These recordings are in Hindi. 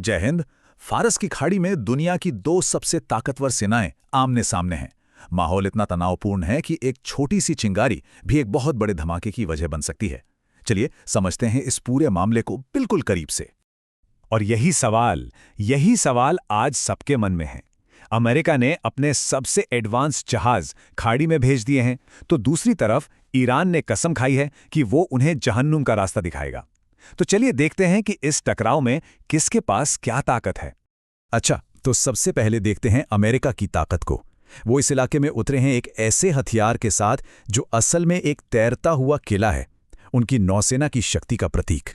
जय हिंद। फारस की खाड़ी में दुनिया की दो सबसे ताकतवर सेनाएं आमने सामने हैं। माहौल इतना तनावपूर्ण है कि एक छोटी सी चिंगारी भी एक बहुत बड़े धमाके की वजह बन सकती है। चलिए समझते हैं इस पूरे मामले को बिल्कुल करीब से। और यही सवाल आज सबके मन में है। अमेरिका ने अपने सबसे एडवांस जहाज खाड़ी में भेज दिए हैं, तो दूसरी तरफ ईरान ने कसम खाई है कि वो उन्हें जहन्नुम का रास्ता दिखाएगा। तो चलिए देखते हैं कि इस टकराव में किसके पास क्या ताकत है। अच्छा, तो सबसे पहले देखते हैं अमेरिका की ताकत को। वो इस इलाके में उतरे हैं एक ऐसे हथियार के साथ जो असल में एक तैरता हुआ किला है, उनकी नौसेना की शक्ति का प्रतीक।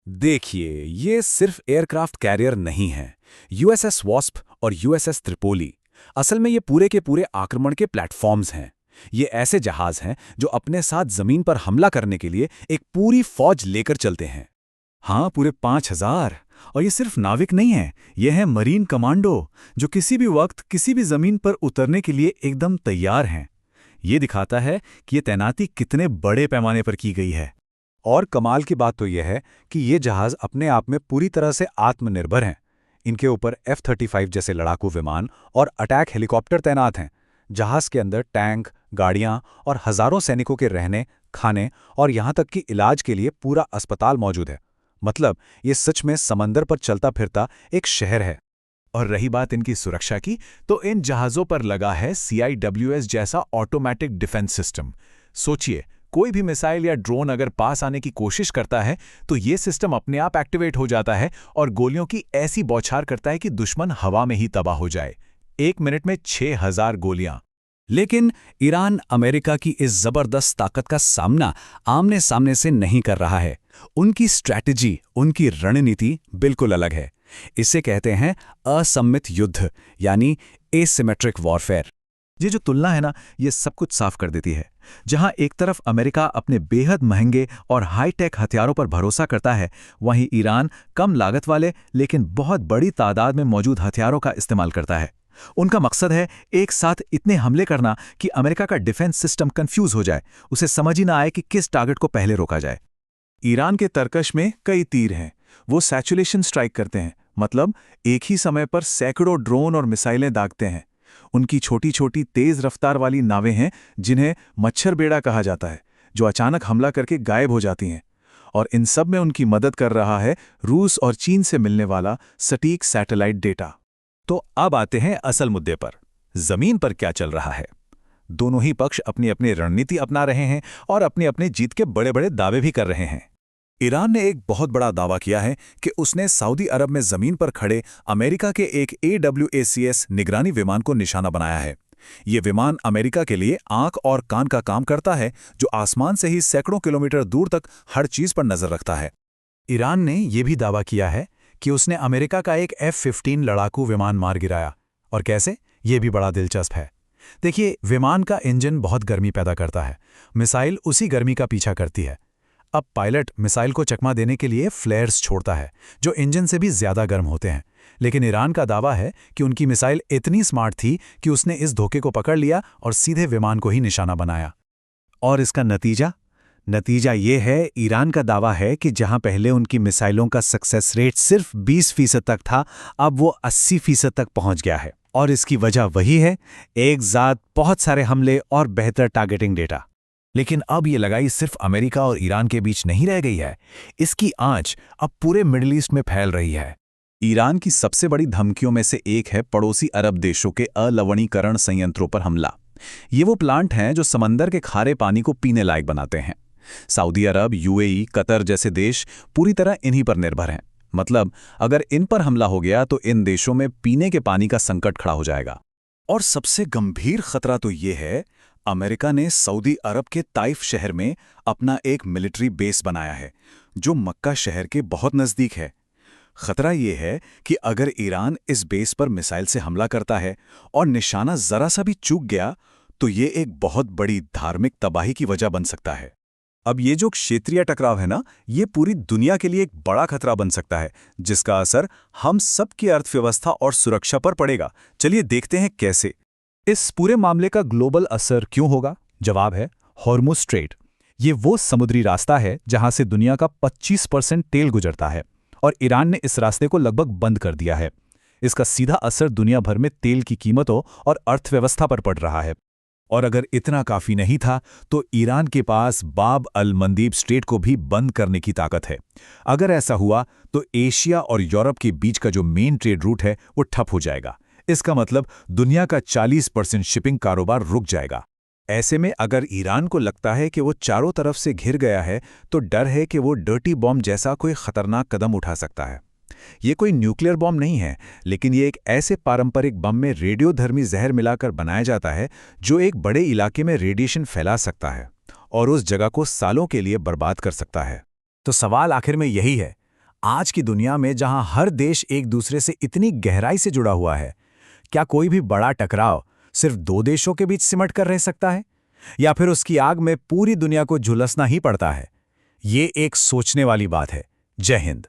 देखिए, ये सिर्फ एयरक्राफ्ट कैरियर नहीं है। यूएसएस वॉस्प और यूएसएस त्रिपोली असल में ये पूरे के पूरे आक्रमण के प्लेटफॉर्म्स हैं। ये ऐसे जहाज हैं जो अपने साथ जमीन पर हमला करने के लिए एक पूरी फौज लेकर चलते हैं। हाँ, पूरे 5000। और ये सिर्फ नाविक नहीं है, ये है मरीन कमांडो, जो किसी भी वक्त किसी भी जमीन पर उतरने के लिए एकदम तैयार हैं। ये दिखाता है कि ये तैनाती कितने बड़े पैमाने पर की गई है। और कमाल की बात तो यह है कि ये जहाज अपने आप में पूरी तरह से आत्मनिर्भर हैं। इनके ऊपर F-35 जैसे लड़ाकू विमान और अटैक हेलीकॉप्टर तैनात हैं। जहाज के अंदर टैंक, गाड़ियां और हजारों सैनिकों के रहने, खाने और यहां तक कि इलाज के लिए पूरा अस्पताल मौजूद है। मतलब ये सच में समंदर पर चलता फिरता एक शहर है। और रही बात इनकी सुरक्षा की, तो इन जहाज़ों पर लगा है CIWS जैसा ऑटोमेटिक डिफेंस सिस्टम। सोचिए, कोई भी मिसाइल या ड्रोन अगर पास आने की कोशिश करता है तो ये सिस्टम अपने आप एक्टिवेट हो जाता है और गोलियों की ऐसी बौछार करता है कि दुश्मन हवा में ही तबाह हो जाए। 1 मिनट में 6000 गोलियां। लेकिन ईरान अमेरिका की इस जबरदस्त ताकत का सामना आमने सामने से नहीं कर रहा है। उनकी स्ट्रैटेजी, उनकी रणनीति बिल्कुल अलग है। इसे कहते हैं असम्मित युद्ध, यानी एसिमेट्रिक वॉरफेयर। ये जो तुलना है ना, ये सब कुछ साफ कर देती है। जहां एक तरफ अमेरिका अपने बेहद महंगे और हाईटेक हथियारों पर भरोसा करता है, वहीं ईरान कम लागत वाले लेकिन बहुत बड़ी तादाद में मौजूद हथियारों का इस्तेमाल करता है। उनका मकसद है एक साथ इतने हमले करना कि अमेरिका का डिफेंस सिस्टम कंफ्यूज हो जाए, उसे समझ ही ना आए कि किस टारगेट को पहले रोका जाए। ईरान के तरकश में कई तीर हैं। वो सैचुरेशन स्ट्राइक करते हैं, मतलब एक ही समय पर सैकड़ों ड्रोन और मिसाइलें दागते हैं। उनकी छोटी छोटी तेज रफ्तार वाली नावें हैं जिन्हें मच्छर बेड़ा कहा जाता है, जो अचानक हमला करके गायब हो जाती हैं। और इन सब में उनकी मदद कर रहा है रूस और चीन से मिलने वाला सटीक सैटेलाइट डेटा। तो अब आते हैं असल मुद्दे पर। जमीन पर क्या चल रहा है? दोनों ही पक्ष अपनी अपनी रणनीति अपना रहे हैं और अपनी अपनी जीत के बड़े बड़े दावे भी कर रहे हैं। ईरान ने एक बहुत बड़ा दावा किया है कि उसने सऊदी अरब में जमीन पर खड़े अमेरिका के एक AWACS निगरानी विमान को निशाना बनाया है। ये विमान अमेरिका के लिए आंख और कान का काम करता है, जो आसमान से ही सैकड़ों किलोमीटर दूर तक हर चीज पर नजर रखता है। ईरान ने यह भी दावा किया है कि उसने अमेरिका का एक F-15 लड़ाकू विमान मार गिराया। और कैसे? ये भी बड़ा दिलचस्प है। देखिए, विमान का इंजन बहुत गर्मी पैदा करता है, मिसाइल उसी गर्मी का पीछा करती है। अब पायलट मिसाइल को चकमा देने के लिए फ्लेयर्स छोड़ता है, जो इंजन से भी ज्यादा गर्म होते हैं। लेकिन ईरान का दावा है कि उनकी मिसाइल इतनी स्मार्ट थी कि उसने इस धोखे को पकड़ लिया और सीधे विमान को ही निशाना बनाया। और इसका नतीजा ये है, ईरान का दावा है कि जहां पहले उनकी मिसाइलों का सक्सेस रेट सिर्फ 20% तक था, अब वो 80% तक पहुंच गया है। और इसकी वजह वही है, एक साथ बहुत सारे हमले और बेहतर टारगेटिंग डेटा। लेकिन अब ये लड़ाई सिर्फ अमेरिका और ईरान के बीच नहीं रह गई है, इसकी आंच अब पूरे मिडिल ईस्ट में फैल रही है। ईरान की सबसे बड़ी धमकियों में से एक है पड़ोसी अरब देशों के अलवणीकरण संयंत्रों पर हमला। ये वो प्लांट हैं जो समंदर के खारे पानी को पीने लायक बनाते हैं। सऊदी अरब, UAE, कतर जैसे देश पूरी तरह इन्हीं पर निर्भर हैं। मतलब अगर इन पर हमला हो गया तो इन देशों में पीने के पानी का संकट खड़ा हो जाएगा। और सबसे गंभीर खतरा तो ये है, अमेरिका ने सऊदी अरब के ताइफ शहर में अपना एक मिलिट्री बेस बनाया है, जो मक्का शहर के बहुत नज़दीक है। खतरा यह है कि अगर ईरान इस बेस पर मिसाइल से हमला करता है और निशाना जरा सा भी चूक गया, तो ये एक बहुत बड़ी धार्मिक तबाही की वजह बन सकता है। अब ये जो क्षेत्रीय टकराव है ना, ये पूरी दुनिया के लिए एक बड़ा खतरा बन सकता है, जिसका असर हम सब की अर्थव्यवस्था और सुरक्षा पर पड़ेगा। चलिए देखते हैं कैसे। इस पूरे मामले का ग्लोबल असर क्यों होगा? जवाब है हॉर्मुज़ स्ट्रेट। ये वो समुद्री रास्ता है जहां से दुनिया का 25% तेल गुजरता है। और ईरान ने इस रास्ते को लगभग बंद कर दिया है। इसका सीधा असर दुनिया भर में तेल की कीमतों और अर्थव्यवस्था पर पड़ रहा है। और अगर इतना काफी नहीं था तो ईरान के पास बाब अल मंदीब स्ट्रेट को भी बंद करने की ताकत है। अगर ऐसा हुआ तो एशिया और यूरोप के बीच का जो मेन ट्रेड रूट है वो ठप हो जाएगा। इसका मतलब दुनिया का 40% शिपिंग कारोबार रुक जाएगा। ऐसे में अगर ईरान को लगता है कि वो चारों तरफ से घिर गया है तो डर है कि वो डर्टी बॉम्ब जैसा कोई खतरनाक कदम उठा सकता है। ये कोई न्यूक्लियर बॉम्ब नहीं है, लेकिन ये एक ऐसे पारंपरिक बम में रेडियोधर्मी जहर मिलाकर बनाया जाता है जो एक बड़े इलाके में रेडिएशन फैला सकता है और उस जगह को सालों के लिए बर्बाद कर सकता है। तो सवाल आखिर में यही है, आज की दुनिया में जहां हर देश एक दूसरे से इतनी गहराई से जुड़ा हुआ है, क्या कोई भी बड़ा टकराव सिर्फ दो देशों के बीच सिमट कर रह सकता है, या फिर उसकी आग में पूरी दुनिया को झुलसना ही पड़ता है? ये एक सोचने वाली बात है। जय हिंद।